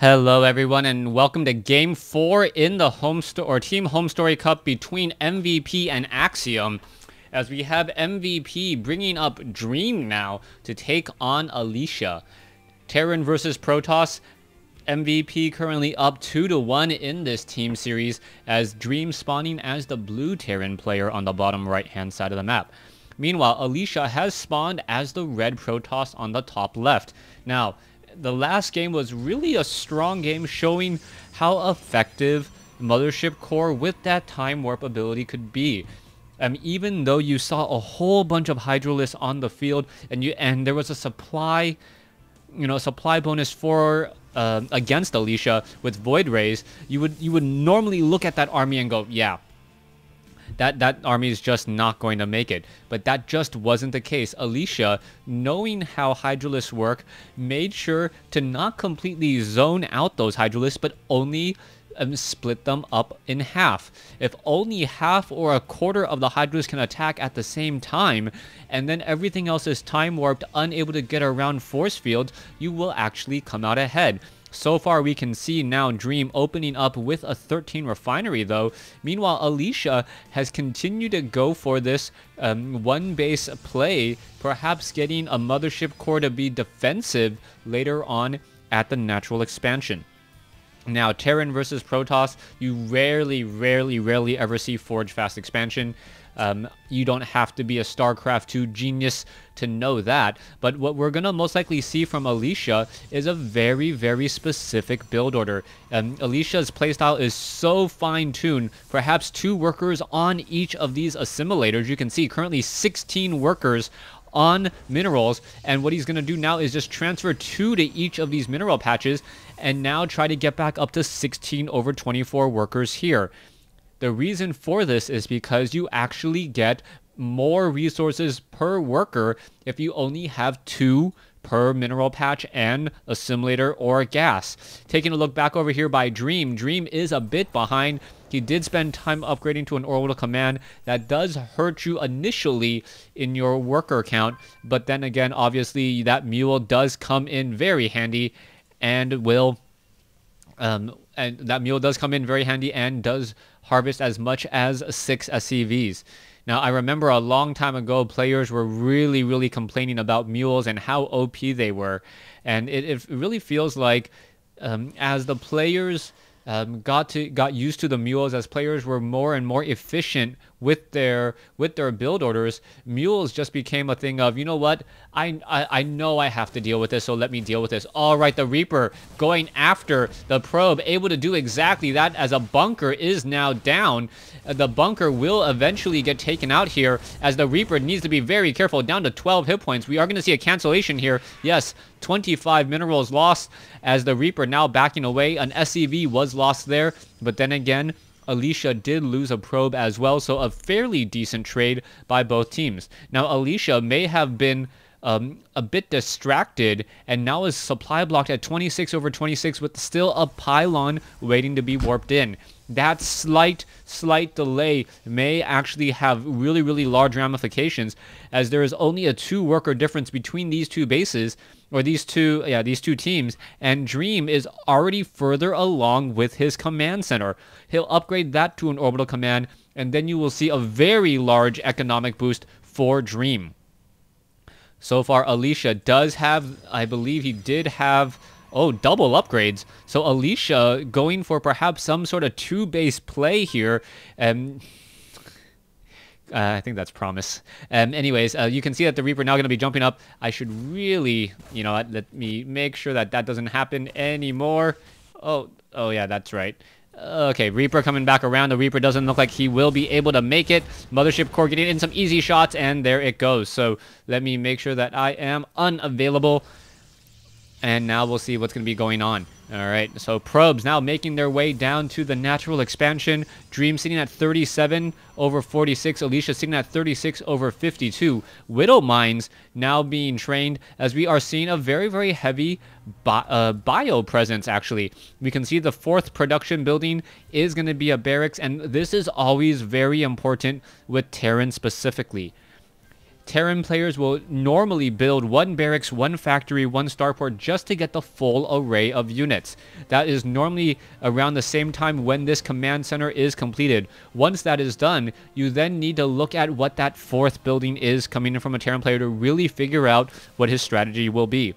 Hello everyone and welcome to Game 4 in the Team Home Story Cup between MVP and Axiom, as we have MVP bringing up Dream now to take on Alicia. Terran versus Protoss. MVP currently up 2-1 in this team series, as Dream spawning as the blue Terran player on the bottom right hand side of the map. Meanwhile, Alicia has spawned as the red Protoss on the top left. Now, the last game was really a strong game, showing how effective Mothership Core with that time warp ability could be. Even though you saw a whole bunch of Hydralisks on the field, and there was a supply bonus for against Alicia with Void Rays, you would normally look at that army and go, yeah, that army is just not going to make it. But that just wasn't the case. Alicia, knowing how Hydralisks work, made sure to not completely zone out those Hydralisks, but only split them up in half. If only half or a quarter of the Hydralisks can attack at the same time, and then everything else is time warped, unable to get around force fields, you will actually come out ahead. So far, we can see now Dream opening up with a 13 refinery, though. Meanwhile, Alicia has continued to go for this one base play, perhaps getting a Mothership Core to be defensive later on at the natural expansion. Now, Terran versus Protoss, you rarely ever see Forge Fast Expansion. You don't have to be a StarCraft 2 genius to know that, but what we're going to most likely see from Alicia is a very specific build order. Alicia's playstyle is so fine-tuned, perhaps 2 workers on each of these assimilators. You can see currently 16 workers on minerals, and what he's going to do now is just transfer 2 to each of these mineral patches, and now try to get back up to 16/24 workers here. The reason for this is because you actually get more resources per worker if you only have 2 per mineral patch and assimilator or gas. Taking a look back over here by Dream, Dream is a bit behind. He did spend time upgrading to an orbital command. That does hurt you initially in your worker count, but then again, obviously, that mule does come in very handy and will... and that mule does come in very handy and does harvest as much as 6 SCVs. Now, I remember a long time ago, players were really complaining about mules and how OP they were. And it really feels like as the players got used to the mules, as players were more and more efficient with their build orders, mules just became a thing of, you know what, I know I have to deal with this, so let me deal with this. All right, the Reaper going after the probe, able to do exactly that, as a bunker is now down. The bunker will eventually get taken out here, as the Reaper needs to be very careful, down to 12 hit points. We are going to see a cancellation here. Yes, 25 minerals lost, as the Reaper now backing away. An SCV was lost there, but then again, Alicia did lose a probe as well, so a fairly decent trade by both teams. Now, Alicia may have been a bit distracted, and now is supply blocked at 26/26 with still a pylon waiting to be warped in. That slight delay may actually have really large ramifications, as there is only a 2 worker difference between these 2 bases, or these two teams, and Dream is already further along with his command center. He'll upgrade that to an orbital command, and then you will see a very large economic boost for Dream. So far, Alicia does have, I believe he did have, double upgrades. So Alicia going for perhaps some sort of 2-base play here. I think that's promise. Anyways, you can see that the Reaper now going to be jumping up. I should really, let me make sure that that doesn't happen anymore. Oh yeah, that's right. Okay, Reaper coming back around. The Reaper doesn't look like he will be able to make it. Mothership Core getting in some easy shots, and there it goes. So let me make sure that I am unavailable. And now we'll see what's going to be going on. All right, so probes now making their way down to the natural expansion. Dream sitting at 37/46. Alicia sitting at 36/52. Widow mines now being trained, as we are seeing a very heavy bio presence, actually. We can see the 4th production building is going to be a barracks, and this is always very important with Terran specifically. Terran players will normally build one barracks, one factory, one starport just to get the full array of units. That is normally around the same time when this command center is completed. Once that is done, you then need to look at what that fourth building is coming in from a Terran player to really figure out what his strategy will be.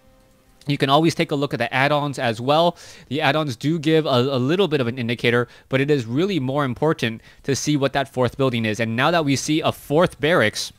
You can always take a look at the add-ons as well. The add-ons do give a little bit of an indicator, but it is really more important to see what that fourth building is. And now that we see a fourth barracks,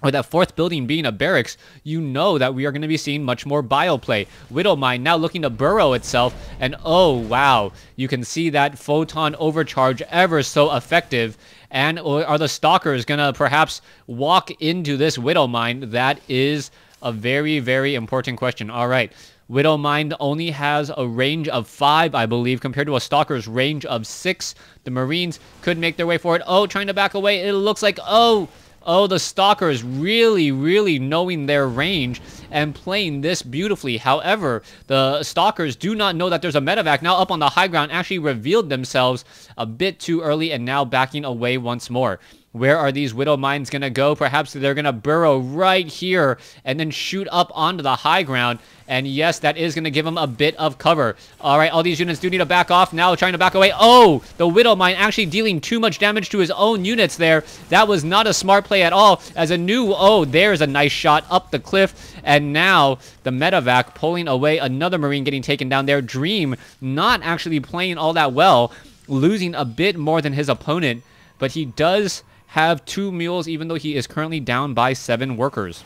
or that fourth building being a barracks, you know that we are going to be seeing much more bioplay. Widowmine now looking to burrow itself, and oh wow, you can see that photon overcharge ever so effective. And are the stalkers going to perhaps walk into this Widowmine? That is a very, very important question. All right. Widowmine only has a range of 5, I believe, compared to a Stalker's range of 6. The Marines could make their way forward. Oh, trying to back away. It looks like, oh, the Stalkers really, really knowing their range and playing this beautifully. However, the Stalkers do not know that there's a medevac now up on the high ground, actually revealed themselves a bit too early and now backing away once more. Where are these Widow Mines going to go? Perhaps they're going to burrow right here and then shoot up onto the high ground. And yes, that is going to give them a bit of cover. All right, all these units do need to back off. Now trying to back away. Oh, the Widow Mine actually dealing too much damage to his own units there. That was not a smart play at all. As a new, oh, there's a nice shot up the cliff. And now the medevac pulling away. Another Marine getting taken down there. Dream not actually playing all that well. Losing a bit more than his opponent. But he does have 2 mules, even though he is currently down by 7 workers.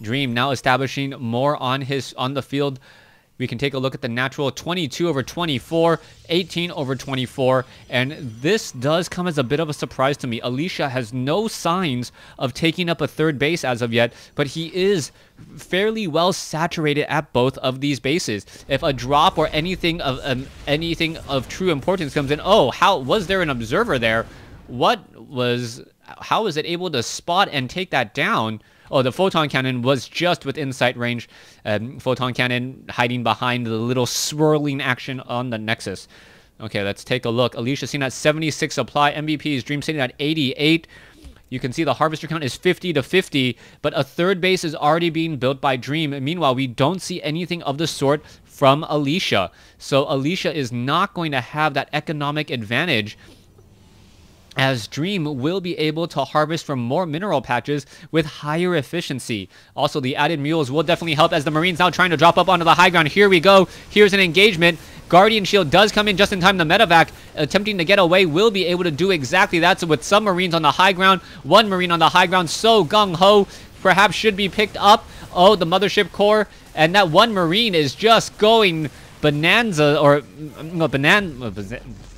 Dream now establishing more on the field. We can take a look at the natural 22 over 24, 18 over 24, and this does come as a bit of a surprise to me. Alicia has no signs of taking up a third base as of yet, but he is fairly well saturated at both of these bases. If a drop or anything of true importance comes in, oh, how was there an observer there? How was it able to spot and take that down? Oh, the photon cannon was just within sight range. Photon cannon hiding behind the little swirling action on the Nexus. Okay, let's take a look. Alicia sitting at 76 supply. MVP's Dream sitting at 88. You can see the harvester count is 50 to 50, but a third base is already being built by Dream. Meanwhile, we don't see anything of the sort from Alicia. So Alicia is not going to have that economic advantage, as Dream will be able to harvest from more mineral patches with higher efficiency. Also, the added mules will definitely help, as the Marines now trying to drop up onto the high ground. Here we go. Here's an engagement. Guardian Shield does come in just in time. The medevac attempting to get away will be able to do exactly that. So with some Marines on the high ground, 1 Marine on the high ground, so gung-ho, perhaps should be picked up. Oh, the mothership core. And that 1 Marine is just going bonanza, or no,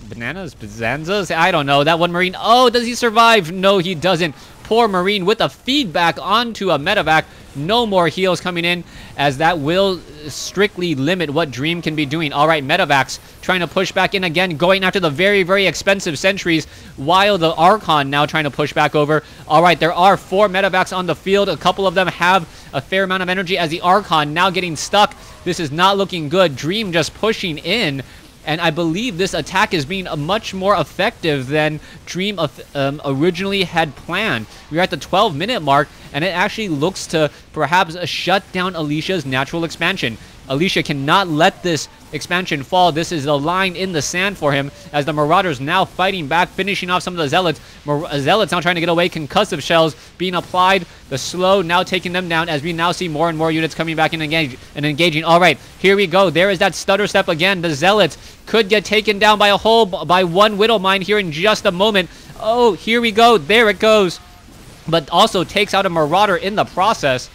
Bonanzas? I don't know. That 1 Marine. Oh, does he survive? No, he doesn't. Poor Marine with a feedback onto a medevac. No more heals coming in, as that will strictly limit what Dream can be doing. All right, medevacs trying to push back in again, going after the very, very expensive sentries, while the Archon now trying to push back over. All right, there are 4 medevacs on the field. A couple of them have a fair amount of energy, as the Archon now getting stuck. This is not looking good. Dream just pushing in. And I believe this attack is being much more effective than Dream originally had planned. We're at the 12-minute mark, and it actually looks to perhaps shut down Alicia's natural expansion. Alicia cannot let this expansion fall. This is a line in the sand for him, as the Marauders now fighting back, finishing off some of the Zealots. Zealots now trying to get away. Concussive shells being applied. The slow now taking them down, as we now see more and more units coming back and engaging. All right, here we go. There is that stutter step again. The Zealots could get taken down by 1 Widow Mine here in just a moment. Oh, here we go. There it goes. But also takes out a Marauder in the process.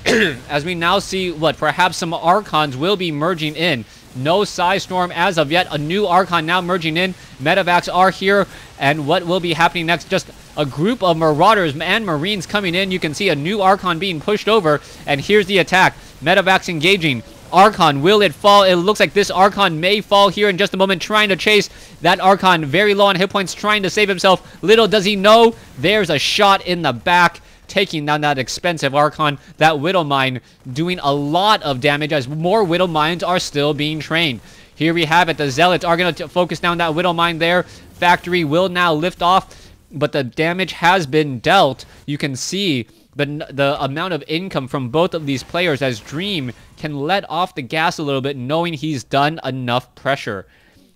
As we now see what perhaps some Archons will be merging in. No Psystorm as of yet. A new Archon now merging in. Medevacs are here. And what will be happening next? Just a group of Marauders and Marines coming in. You can see a new Archon being pushed over. And here's the attack. Medevacs engaging. Archon, will it fall? It looks like this Archon may fall here in just a moment, trying to chase that Archon. Very low on hit points, trying to save himself. Little does he know, there's a shot in the back, taking down that expensive Archon. That Widow Mine doing a lot of damage, as more Widow Mines are still being trained. Here we have it. The Zealots are going to focus down that Widow Mine there. Factory will now lift off. but the damage has been dealt. You can see the amount of income from both of these players as Dream can let off the gas a little bit, knowing he's done enough pressure.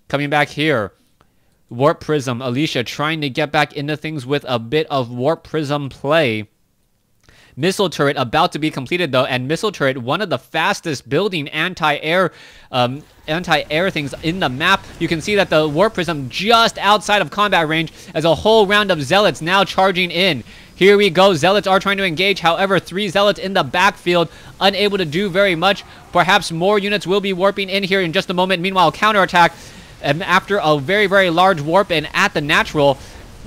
Coming back here, Warp Prism, Alicia trying to get back into things with a bit of Warp Prism play. Missile Turret about to be completed though, and Missile Turret, one of the fastest building anti-air things in the map. You can see that the Warp Prism just outside of combat range as a whole round of Zealots now charging in. Here we go, Zealots are trying to engage, however 3 Zealots in the backfield, unable to do very much. Perhaps more units will be warping in here in just a moment. Meanwhile, counterattack, after a very, very large warp and at the natural,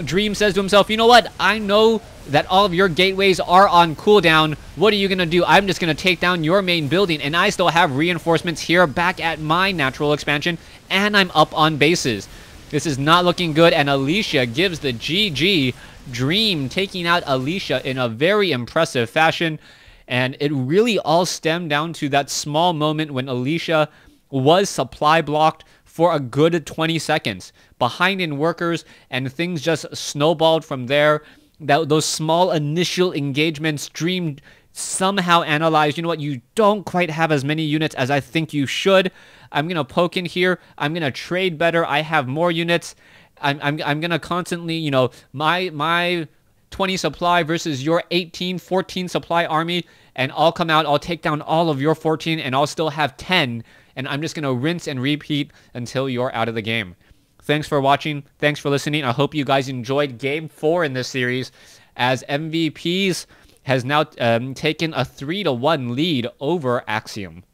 Dream says to himself, you know what, I know that all of your gateways are on cooldown. What are you going to do? I'm just going to take down your main building, and I still have reinforcements here back at my natural expansion, and I'm up on bases. This is not looking good, and Alicia gives the GG. Dream taking out Alicia in a very impressive fashion, and it really all stemmed down to that small moment when Alicia was supply blocked for a good 20 seconds. Behind in workers, and things just snowballed from there. Those small initial engagements, Dream somehow analyzed, you know what, you don't quite have as many units as I think you should. I'm going to poke in here. I'm going to trade better. I have more units. I'm going to constantly, you know, my 20 supply versus your 18, 14 supply army, and I'll come out, I'll take down all of your 14, and I'll still have 10, and I'm just going to rinse and repeat until you're out of the game. Thanks for watching. Thanks for listening. I hope you guys enjoyed Game 4 in this series, as MVPs has now taken a 3-1 lead over Axiom.